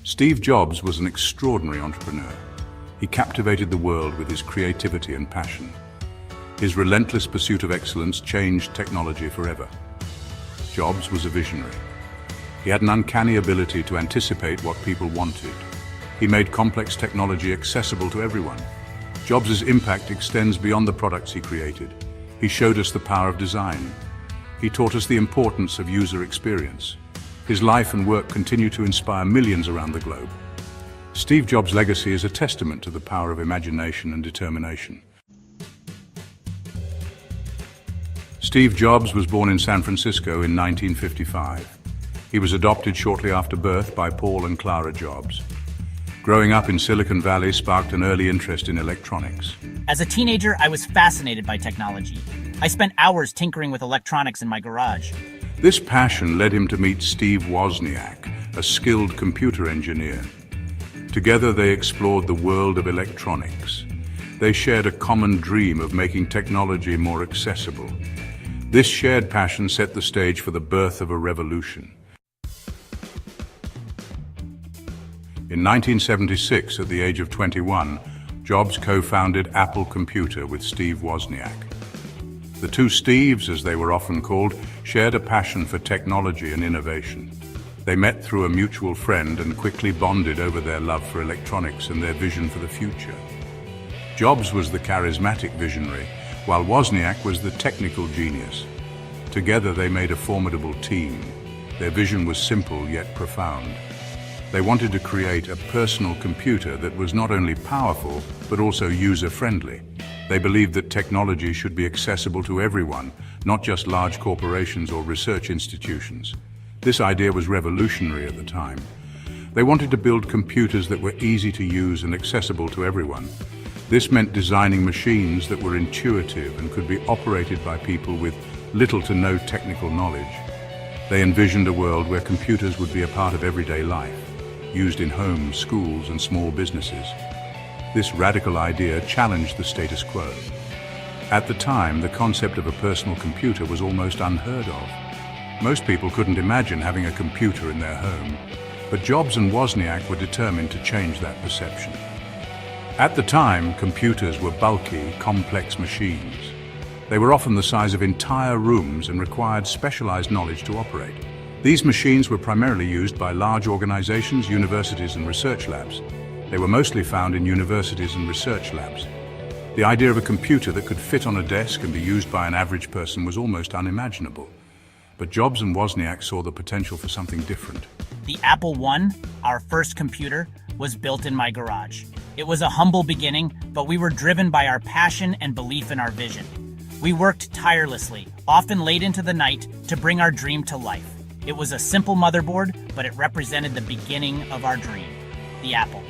Steve Jobs was an extraordinary entrepreneur. He captivated the world with his creativity and passion. His relentless pursuit of excellence changed technology forever. Jobs was a visionary. He had an uncanny ability to anticipate what people wanted. He made complex technology accessible to everyone. Jobs' impact extends beyond the products he created. He showed us the power of design. He taught us the importance of user experience. His life and work continue to inspire millions around the globe. Steve Jobs' legacy is a testament to the power of imagination and determination. Steve Jobs was born in San Francisco in 1955. He was adopted shortly after birth by Paul and Clara Jobs. Growing up in Silicon Valley sparked an early interest in electronics. As a teenager, I was fascinated by technology. I spent hours tinkering with electronics in my garage. This passion led him to meet Steve Wozniak, a skilled computer engineer. Together they explored the world of electronics. They shared a common dream of making technology more accessible. This shared passion set the stage for the birth of a revolution. In 1976, at the age of 21, Jobs co-founded Apple Computer with Steve Wozniak. The two Steves, as they were often called, shared a passion for technology and innovation. They met through a mutual friend and quickly bonded over their love for electronics and their vision for the future. Jobs was the charismatic visionary, while Wozniak was the technical genius. Together they made a formidable team. Their vision was simple yet profound. They wanted to create a personal computer that was not only powerful, but also user-friendly. They believed that technology should be accessible to everyone, not just large corporations or research institutions. This idea was revolutionary at the time. They wanted to build computers that were easy to use and accessible to everyone. This meant designing machines that were intuitive and could be operated by people with little to no technical knowledge. They envisioned a world where computers would be a part of everyday life, used in homes, schools, and small businesses. This radical idea challenged the status quo. At the time, the concept of a personal computer was almost unheard of. Most people couldn't imagine having a computer in their home, but Jobs and Wozniak were determined to change that perception. At the time, computers were bulky, complex machines. They were often the size of entire rooms and required specialized knowledge to operate. These machines were primarily used by large organizations, universities, and research labs. They were mostly found in universities and research labs. The idea of a computer that could fit on a desk and be used by an average person was almost unimaginable. But Jobs and Wozniak saw the potential for something different. The Apple I, our first computer, was built in my garage. It was a humble beginning, but we were driven by our passion and belief in our vision. We worked tirelessly, often late into the night, to bring our dream to life. It was a simple motherboard, but it represented the beginning of our dream, the Apple.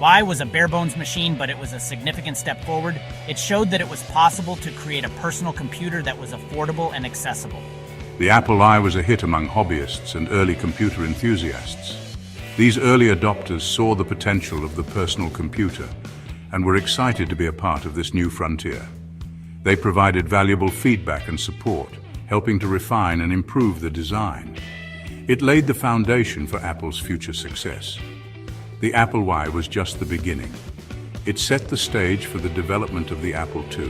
Y was a bare-bones machine, but it was a significant step forward. It showed that it was possible to create a personal computer that was affordable and accessible. The Apple I was a hit among hobbyists and early computer enthusiasts. These early adopters saw the potential of the personal computer and were excited to be a part of this new frontier. They provided valuable feedback and support, helping to refine and improve the design. It laid the foundation for Apple's future success. The Apple I was just the beginning. It set the stage for the development of the Apple II,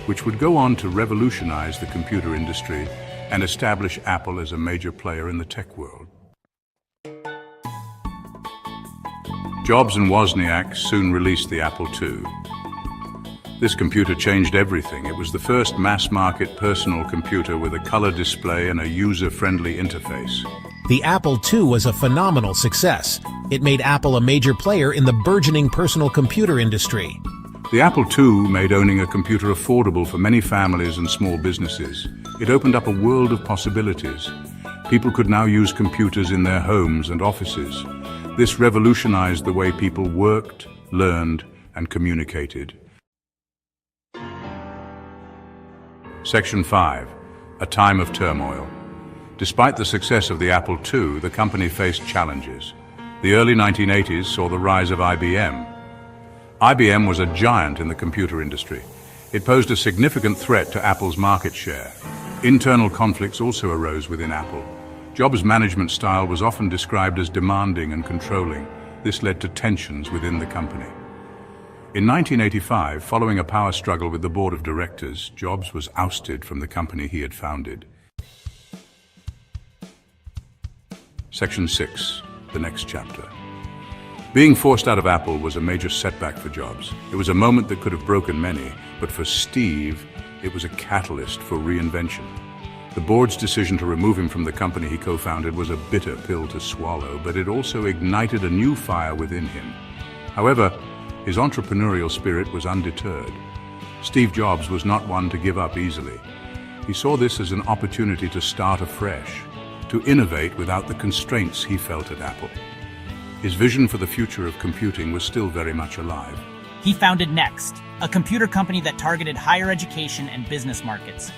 which would go on to revolutionize the computer industry and establish Apple as a major player in the tech world. Jobs and Wozniak soon released the Apple II. This computer changed everything. It was the first mass-market personal computer with a color display and a user-friendly interface. The Apple II was a phenomenal success. It made Apple a major player in the burgeoning personal computer industry. The Apple II made owning a computer affordable for many families and small businesses. It opened up a world of possibilities. People could now use computers in their homes and offices. This revolutionized the way people worked, learned, and communicated. Section 5. A Time of Turmoil. Despite the success of the Apple II, the company faced challenges. The early 1980s saw the rise of IBM. IBM was a giant in the computer industry. It posed a significant threat to Apple's market share. Internal conflicts also arose within Apple. Jobs' management style was often described as demanding and controlling. This led to tensions within the company. In 1985, following a power struggle with the board of directors, Jobs was ousted from the company he had founded. Section 6, the next chapter. Being forced out of Apple was a major setback for Jobs. It was a moment that could have broken many, but for Steve, it was a catalyst for reinvention. The board's decision to remove him from the company he co-founded was a bitter pill to swallow, but it also ignited a new fire within him. However, his entrepreneurial spirit was undeterred. Steve Jobs was not one to give up easily. He saw this as an opportunity to start afresh, to innovate without the constraints he felt at Apple. His vision for the future of computing was still very much alive. He founded Next, a computer company that targeted higher education and business markets.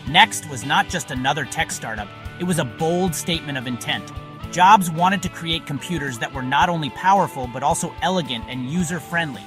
Next was not just another tech startup, it was a bold statement of intent. Jobs wanted to create computers that were not only powerful but also elegant and user-friendly.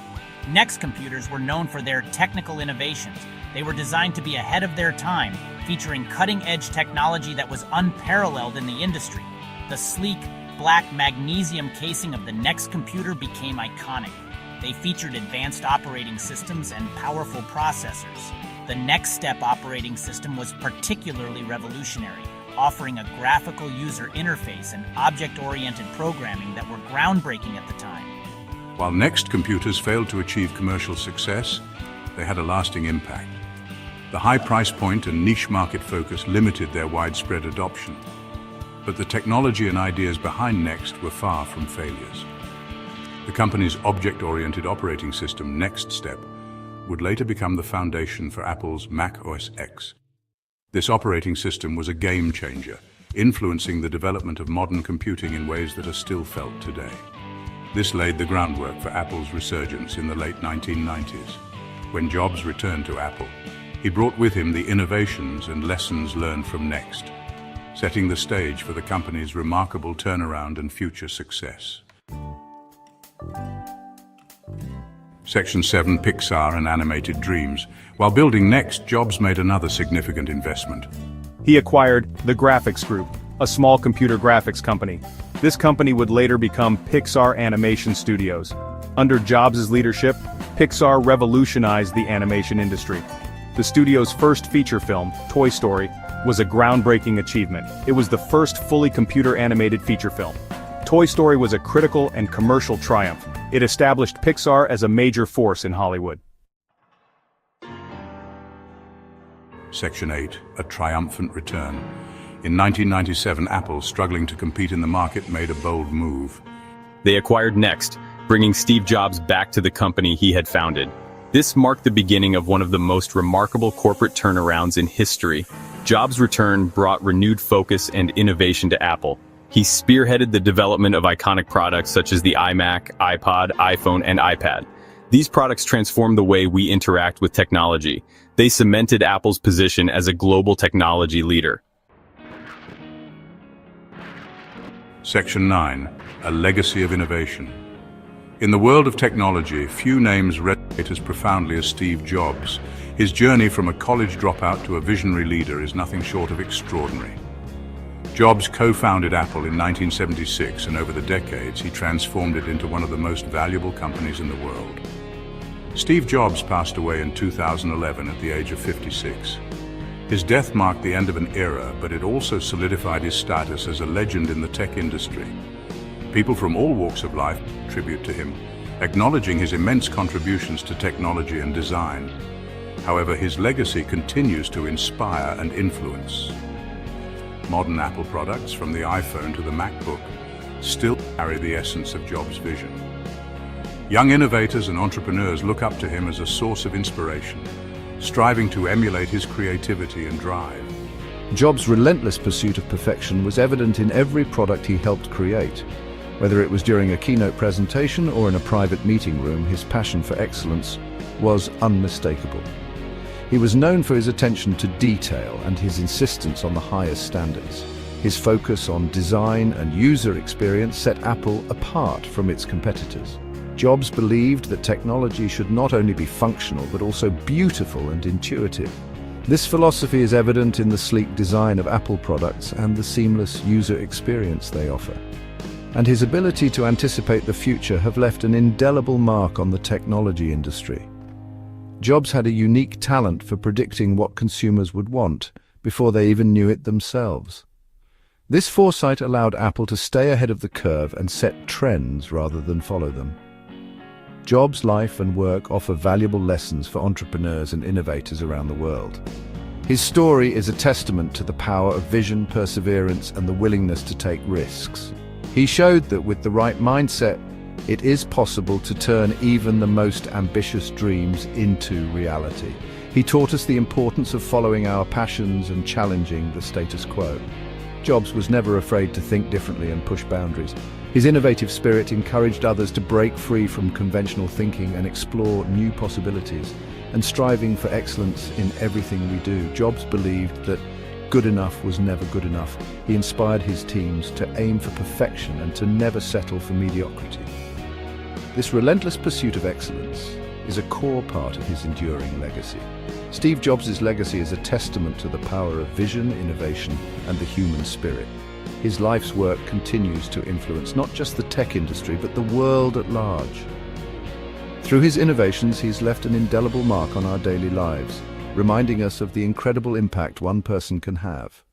Next computers were known for their technical innovations. They were designed to be ahead of their time, featuring cutting-edge technology that was unparalleled in the industry. The sleek, black magnesium casing of the Next computer became iconic. They featured advanced operating systems and powerful processors. The Next Step operating system was particularly revolutionary, offering a graphical user interface and object-oriented programming that were groundbreaking at the time. While Next computers failed to achieve commercial success, they had a lasting impact. The high price point and niche market focus limited their widespread adoption. But the technology and ideas behind Next were far from failures. The company's object-oriented operating system, Next Step, would later become the foundation for Apple's Mac OS X. This operating system was a game changer, influencing the development of modern computing in ways that are still felt today. This laid the groundwork for Apple's resurgence in the late 1990s. When Jobs returned to Apple, he brought with him the innovations and lessons learned from Next, setting the stage for the company's remarkable turnaround and future success. Section 7, Pixar and Animated Dreams. While building Next, Jobs made another significant investment. He acquired the Graphics Group, a small computer graphics company. This company would later become Pixar Animation Studios. Under Jobs' leadership, Pixar revolutionized the animation industry. The studio's first feature film, Toy Story, was a groundbreaking achievement. It was the first fully computer-animated feature film. Toy Story was a critical and commercial triumph. It established Pixar as a major force in Hollywood. Section 8, A Triumphant Return. In 1997, Apple, struggling to compete in the market, made a bold move. They acquired Next, bringing Steve Jobs back to the company he had founded. This marked the beginning of one of the most remarkable corporate turnarounds in history. Jobs' return brought renewed focus and innovation to Apple. He spearheaded the development of iconic products such as the iMac, iPod, iPhone, and iPad. These products transformed the way we interact with technology. They cemented Apple's position as a global technology leader. Section 9, A Legacy of Innovation. In the world of technology, few names resonate as profoundly as Steve Jobs. His journey from a college dropout to a visionary leader is nothing short of extraordinary. Jobs co-founded Apple in 1976, and over the decades, he transformed it into one of the most valuable companies in the world. Steve Jobs passed away in 2011 at the age of 56. His death marked the end of an era, but it also solidified his status as a legend in the tech industry. People from all walks of life pay tribute to him, acknowledging his immense contributions to technology and design. However, his legacy continues to inspire and influence. Modern Apple products, from the iPhone to the MacBook, still carry the essence of Jobs' vision. Young innovators and entrepreneurs look up to him as a source of inspiration, striving to emulate his creativity and drive. Jobs' relentless pursuit of perfection was evident in every product he helped create. Whether it was during a keynote presentation or in a private meeting room, his passion for excellence was unmistakable. He was known for his attention to detail and his insistence on the highest standards. His focus on design and user experience set Apple apart from its competitors. Jobs believed that technology should not only be functional but also beautiful and intuitive. This philosophy is evident in the sleek design of Apple products and the seamless user experience they offer. And his ability to anticipate the future have left an indelible mark on the technology industry. Jobs had a unique talent for predicting what consumers would want before they even knew it themselves. This foresight allowed Apple to stay ahead of the curve and set trends rather than follow them. Jobs' life and work offer valuable lessons for entrepreneurs and innovators around the world. His story is a testament to the power of vision, perseverance, and the willingness to take risks. He showed that with the right mindset, it is possible to turn even the most ambitious dreams into reality. He taught us the importance of following our passions and challenging the status quo. Jobs was never afraid to think differently and push boundaries. His innovative spirit encouraged others to break free from conventional thinking and explore new possibilities. And striving for excellence in everything we do, Jobs believed that good enough was never good enough. He inspired his teams to aim for perfection and to never settle for mediocrity. This relentless pursuit of excellence is a core part of his enduring legacy. Steve Jobs' legacy is a testament to the power of vision, innovation, and the human spirit. His life's work continues to influence not just the tech industry, but the world at large. Through his innovations, he's left an indelible mark on our daily lives, reminding us of the incredible impact one person can have.